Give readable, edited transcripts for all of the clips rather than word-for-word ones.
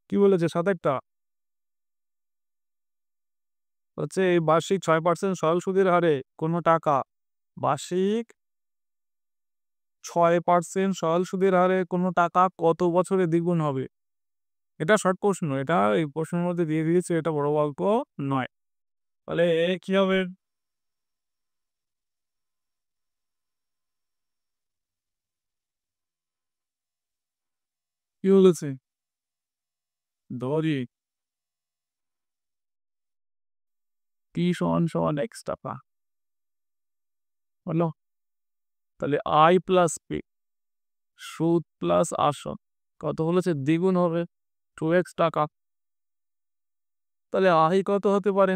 কি বলেছে ৭-৮টা? হচ্ছে এই বার্ষিক ৬% সরল সুদের হারে কোনো টাকা বার্ষিক ৬% সরল সুদের হারে কোনো টাকা কত বছরে দ্বিগুণ হবে? এটা শর্ট প্রশ্ন। এটা এই প্রশ্নের মধ্যে দিয়ে দিয়েছে, এটা বড় গল্প নয়। তাহলে কি হবে? কি বলেছে? ধরি t = x টাকা। হলো? তাহলে i প্লাস p সুদ প্লাস আসল কত বলেছে? দ্বিগুণ হবে 2x টাকা। তাহলে i কত হতে পারে?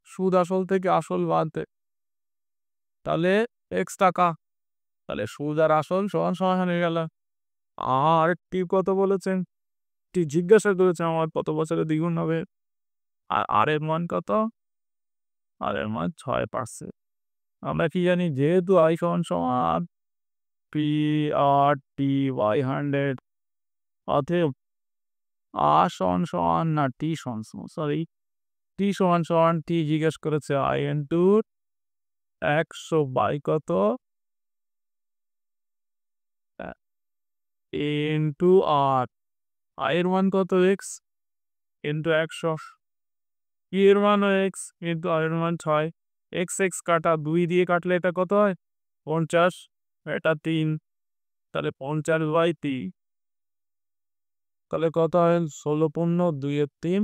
সুদ আসল থেকে আসল বাদ দে। তাহলে x টাকা। তাহলে সুদ আর আসল সমান সমান হয়ে গেল। আর t কত বলেছেন? t জিজ্ঞাসা করেছে আমার কত বছরে দ্বিগুণ হবে। আর r এর মান কত? r এর মান 6%। আমরা কি জানি? যেহেতু i সমান সমান p r t by 100, অতএব r সমান সমান না t সমান সমান সরি t সমান সমান t জিজ্ঞেস করেছে i ইন্টু 100 বাই কত? Into r। i এর মান কত? x into 100। p এর মানও x কিন্তু r এর মান 6। x কাটা 2 দিয়ে কাটলে এটা কত হয়? 50। এটা 3। তাহলে 50/3। তাহলে কত হয়? 16 পূর্ণ 2 এর 3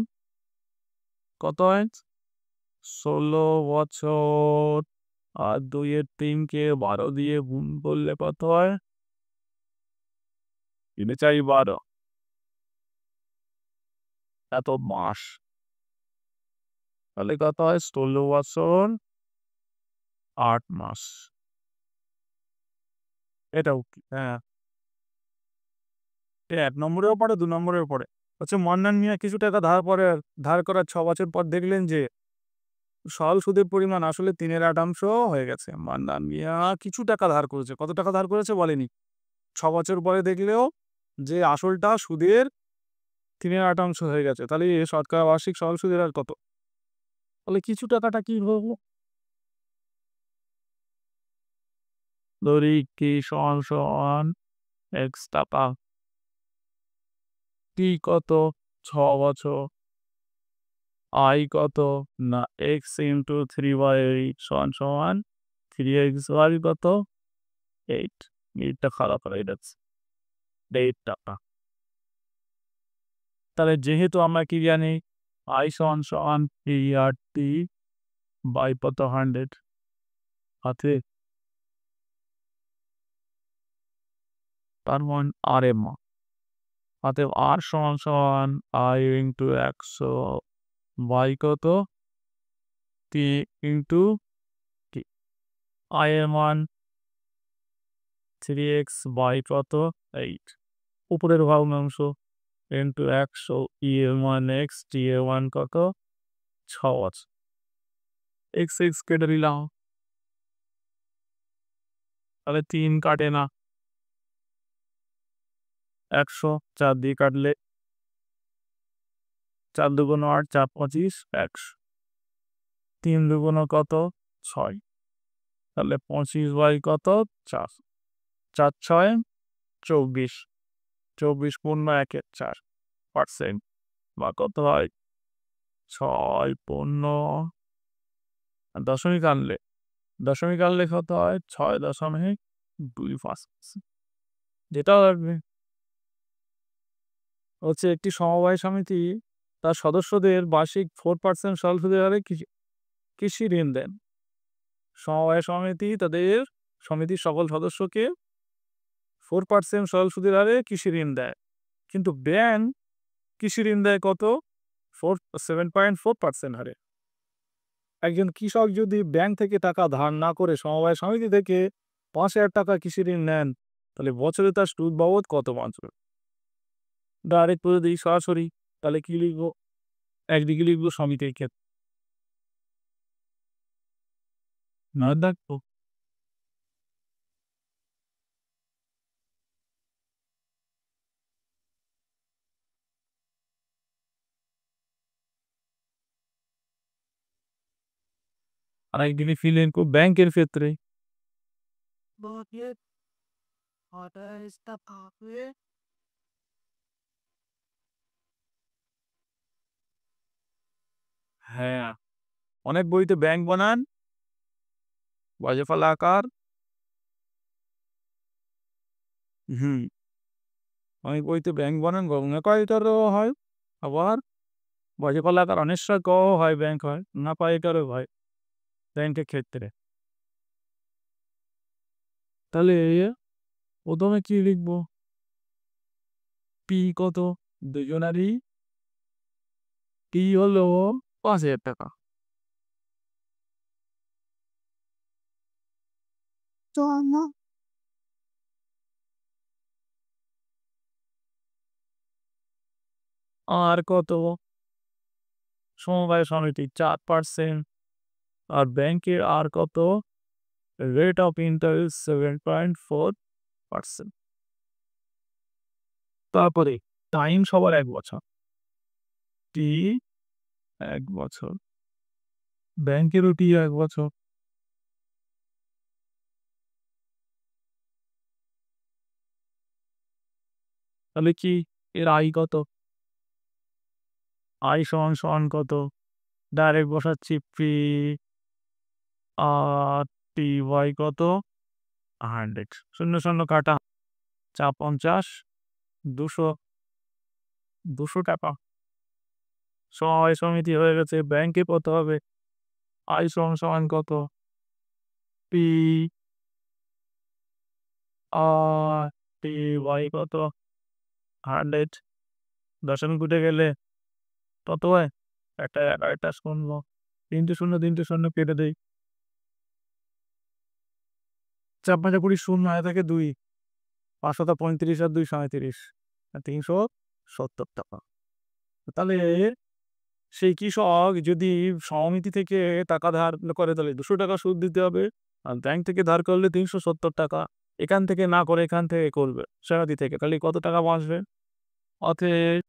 কত হয়? 16 বছর। আর 2 এর 3 কে 12 দিয়ে গুণ করলে কত হয়? 3×4 = 12। এত মাস। তাহলে কত হয়? 16 বছর 8 মাস। এটাও কি? হ্যাঁ। এটা ১ নম্বরেও পড়ে, ২ নম্বরেও পড়ে। হচ্ছে মান্নান মিয়া কিছু টাকা ধার করার ৬ বছর পর দেখলেন যে সরল সুদের পরিমাণ আসলে 3/8 হয়ে গেছে। মান্নান মিয়া কিছু টাকা ধার করেছে। কত টাকা ধার করেছে বলেনি। ৬ বছর পরে দেখলেও যে আসলটা সুদের 3/8 হয়ে গেছে। তাহলে শতকরা বার্ষিক সরল সুদের হার কত? তাহলে কিছু টাকাটা কি হলো? ধরি কি সমান সমান x টাকা। t কত? ৬ বছর। i কত? না x ইন্টু 3/8 সমান সমান 3x/, কত? 8। এইটটা খারাপ হয়ে যাচ্ছে। 8 টাকা। তাহলে যেহেতু আমরা কি জানি i সমান সমান p/t বাই কত? 100 হাতে তার মান r এর মান। অতএব r সমান সমান i ইন্টু 100 বাই কত? t into t। i এর মান 3x বাই কত? 8। উপরের ভগ্নাংশ ইন্টু 100, e এর মান x, t এর মান কত? 6 আছে। x কেটে দিলাম। তাহলে 3 কাটে না। 100 4 দিয়ে কাটলে 4 দুগুণ 8, 4 25, 100। 3 দুগুণ কত? 6। তাহলে 25 বাই কত? 4। 4 6 24। 24 পূর্ণ 1-এর 4% বা কত হয়? 6 পূর্ণ দশমিক আনলে কত হয়? 6.25%। যেটা লাগবে হচ্ছে একটি সমবায় সমিতি তার সদস্যদের বার্ষিক 4% সরল সুদের হারে কৃষি ঋণ দেন। সমবায় সমিতি তাদের সমিতির সকল সদস্যকে 4% সরল সুদের হারে কৃষি ঋণ দেয়। কিন্তু ব্যাংক কৃষি ঋণ দেয় কত? 7.4% হারে। একজন কৃষক যদি ব্যাংক থেকে টাকা ধার না করে সমবায় সমিতি থেকে ৫,০০০ টাকা কৃষি ঋণ নেন, তাহলে বছরে তার সুদ বাবদ কত বাঁচবে? ডাইরেক্ট করে দিই সরাসরি। তাহলে কি লিখবো? একদিকে লিখবো সমিতির ক্ষেত্রে। না দেখো আর একদিকে ফিলেন ব্যাংকের ক্ষেত্রে। হ্যাঁ, অনেক বইতে ব্যাংক বানান বাজেফালা আকার। হুম, অনেক বইতে ব্যাংক বানান গণকায়িতারও হয়। আবার বাজেফালা আকার অনেক সময় ক হয় ব্যাংক হয়, না পাইকারও হয় ব্যাংকের ক্ষেত্রে। তাহলে প্রথমে কি লিখবো? পি কত? দুজনারই পি হলো ৫,০০০ টাকা। আর কত? সমবায় সমিতি ৪%। আর ব্যাংকের আর কত? Rate of interest 7.4%। তারপরে টাইম সবার ১ বছর। টি ১ বছর। ব্যাংকেরও টি ১ বছর। তাহলে কি এর আই কত? আই সমান কত? ডাইরেক্ট বসাচ্ছি পি আর টি ওয়াই কত? 100। শূন্য, শূন্য কাটা। ৪ × ৫০ ২০০ টাকা। সমবায় সমিতি হয়ে গেছে। ব্যাংকে কত হবে? আই সমান কত? পি আর টি ওয়াই কত? 100। দশমিক উঠে গেলে কত হয়? একটা ১ শূন্য। ৩টে শূন্য, ৩টে শূন্য কেটে দেই। ৪ × ৫ = ২০, শূন্য আগে থাকে ২। ৫ × ৩৫ আর ২ = ৩৭। ৩৭০ টাকা। তাহলে সেই কৃষক যদি সমিতি থেকে টাকা ধার করে তাহলে ২০০ টাকা সুদ দিতে হবে। আর ব্যাংক থেকে ধার করলে ৩৭০ টাকা। এখান থেকে না করে এখান থেকে করবে সমিতি থেকে। তাহলে কত টাকা বাঁচবে? অতএব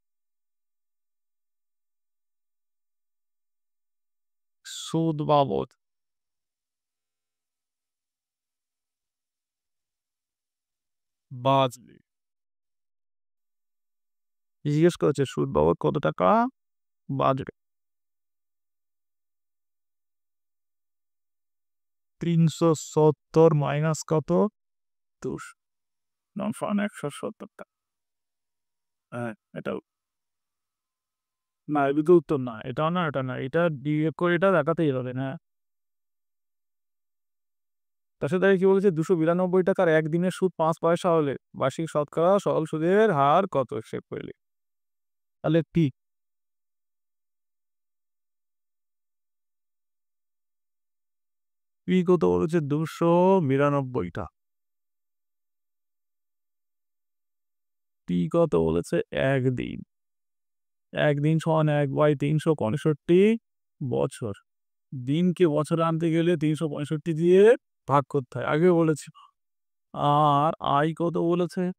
সুদ বাবদ বাঁচবে। জিজ্ঞেস করেছে সুদ বাবদ কত টাকা বাঁচবে। ৩৭০ মাইনাস কত? ২০০ সমান ১৭০ টাকা। হ্যাঁ, এটাও না, এটা তো উত্তর না। এটাও না, এটা না। এটা বিয়োগ করে এটা দেখাতেই হবে না। তার সাথে কি বলেছে? ২৯২ টাকার একদিনের সুদ ৫ পয়সা হলে বার্ষিক শতকরা সরল সুদের হার কত? হিসেব করলে। তাহলে পি কত বলেছে? ২৯২ টা। টি কত বলেছে? ১ দিন। ১ দিন সমান ১/৩৬৫ বছর। দিনকে বছরে আনতে গেলে ৩৬৫ দিয়ে ভাগ করতে হয়। আগেও বলেছি। আর আই কত বলেছে?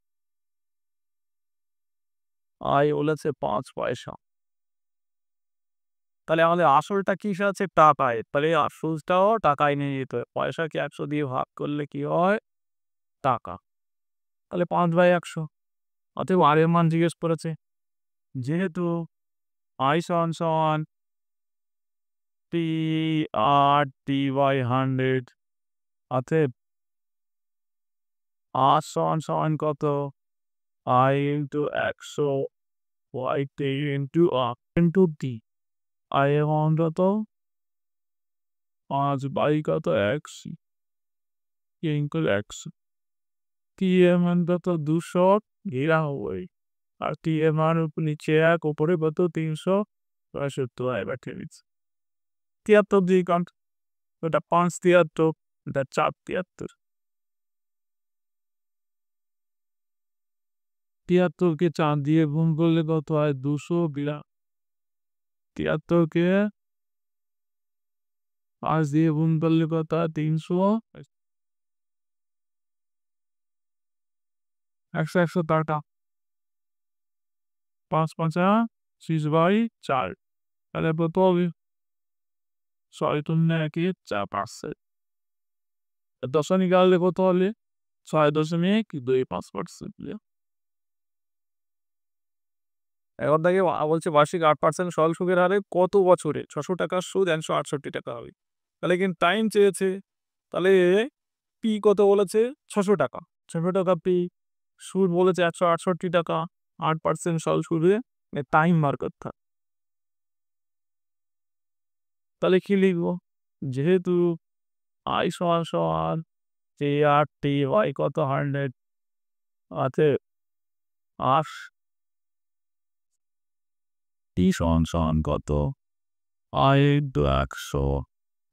আই বলেছে ৫ পয়সা। তাহলে আমাদের আসলটা কিসে আছে? টাকায়। তাহলে সুদটাও টাকায় নিয়ে যেতে হয়। পয়সাকে ১০০ দিয়ে ভাগ করলে কি হয়? টাকা। তাহলে ৫/১০০। অতএব আর এর মান জিজ্ঞেস করেছে। যেহেতু আই সমান টি আর টি বাই 100, অতএব আর সমান কত? I into ১০০ Y T into R into T. I এর মান কত? ৫ বাই কত? ১০০ ইন্টু ১০০। টি এর মান কত? ২৯৯ আর টি এর মান নিচে ১, উপরে কত? ৩৬৫। এবার ঠিক আছে। ৭৩ দিয়ে কাউন্ট। ওটা ৫ ৭৩, এটা ৪ ৭৩। ৭৩কে ৪ দিয়ে গুণ করলে কত হয়? ৭৩কে ৫ দিয়ে গুণ করলে কত হয়? ১০০ টাকা। ৫ × ৫ = ৩০/৪। তাহলে কত হবে? 6.4%। দশমিক আনলে কত হলে 6.25%। এখন থেকে বলছে বার্ষিক 8% সরল সুদের হারে কত বছরে 600 টাকার সুদ 168 টাকা হবে। তাহলে কিন্তু টাইম চেয়েছে, তাহলে পি কত বলেছে 600 টাকা, 600 টাকা পি, সুদ বলেছে 168 টাকা, 8% সরল সুদে টাইম বার করতে হবে। তাহলে কি লিখবো, যেহেতু আই সমান সমান টি আর টি ওয়াই কত 100 আছে, আর টি সমান সমান কত আই ইন্টু 100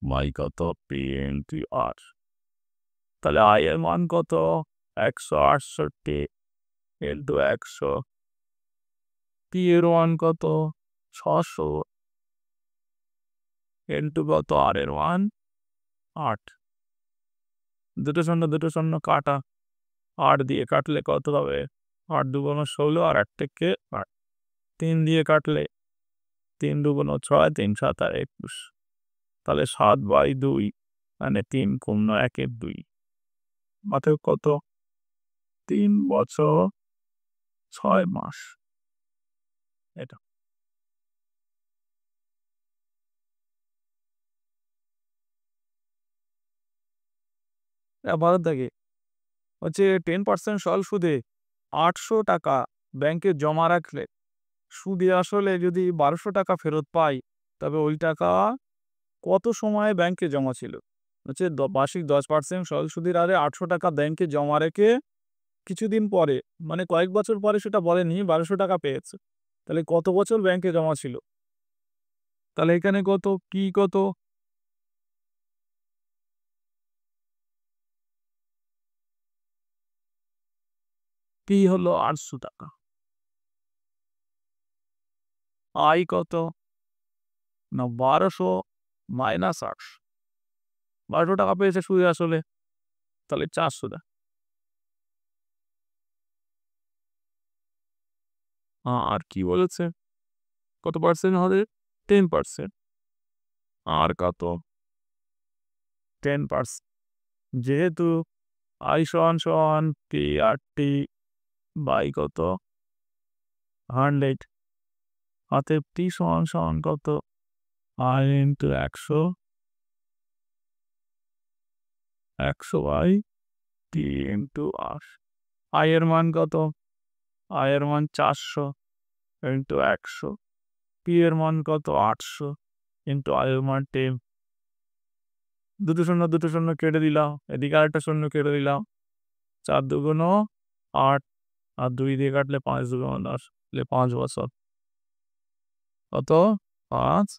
ওয়াই কত পি ইন্টু আর। তাহলে আই এর মান কত 168 ইন্টু 100, পি এর মান কত 600 ইন্টু কত আর এর মান 8। দুটো শূন্য কাটা, 8 দিয়ে কাটলে কত হবে 8 দুগুণ 16 আর 8 থেকে 8, 3 দিয়ে কাটলে 3 দুগুণ 6, 3 7 আর 21, তাহলে 7/2 মানে 3,1/2 অতএব কত 3 বছর 6 মাস। এটা ভালো থাকে হচ্ছে 10% সরল সুদে 800 টাকা ব্যাংকে জমা রাখলে সুদে আসলে যদি 1200 টাকা ফেরত পাই, তবে ওই টাকা কত সময়ে ব্যাংকে জমা ছিল। হচ্ছে বার্ষিক 10% সরল সুদের হারে 800 টাকা ব্যাংকে জমা রেখে কিছুদিন পরে, মানে কয়েক বছর পরে সেটা বলেনি, 1200 টাকা পেয়েছে। তাহলে কত বছর ব্যাংকে জমা ছিল, তাহলে এখানে কত কি কত পি হলো 800 টাকা, আই কত না 1200 মাইনাস 800, 1200 টাকা পেয়েছে সুদে আসলে, তাহলে 400 টাকা। আর কি বলেছে কত পার্সেন্ট হবে 10%, আর কত 10%, যেহেতু আই সমান সমান পি আর টি বাই কত 100, অতএব টি সমান সমান কত I into 100 by T into R. I এর মান কত, আই এর মান 400 ইন্টু 100, পি এর মান কত 800 ইন্টু আই এর মান 10। দুটো শূন্য কেটে দিলাম, এদিকে আরেকটা শূন্য কেটে দিলাম, 4 দুগুণ 8 আর 2 দিয়ে কাটলে 5 দুগুণ 10, 5 বছর কত 5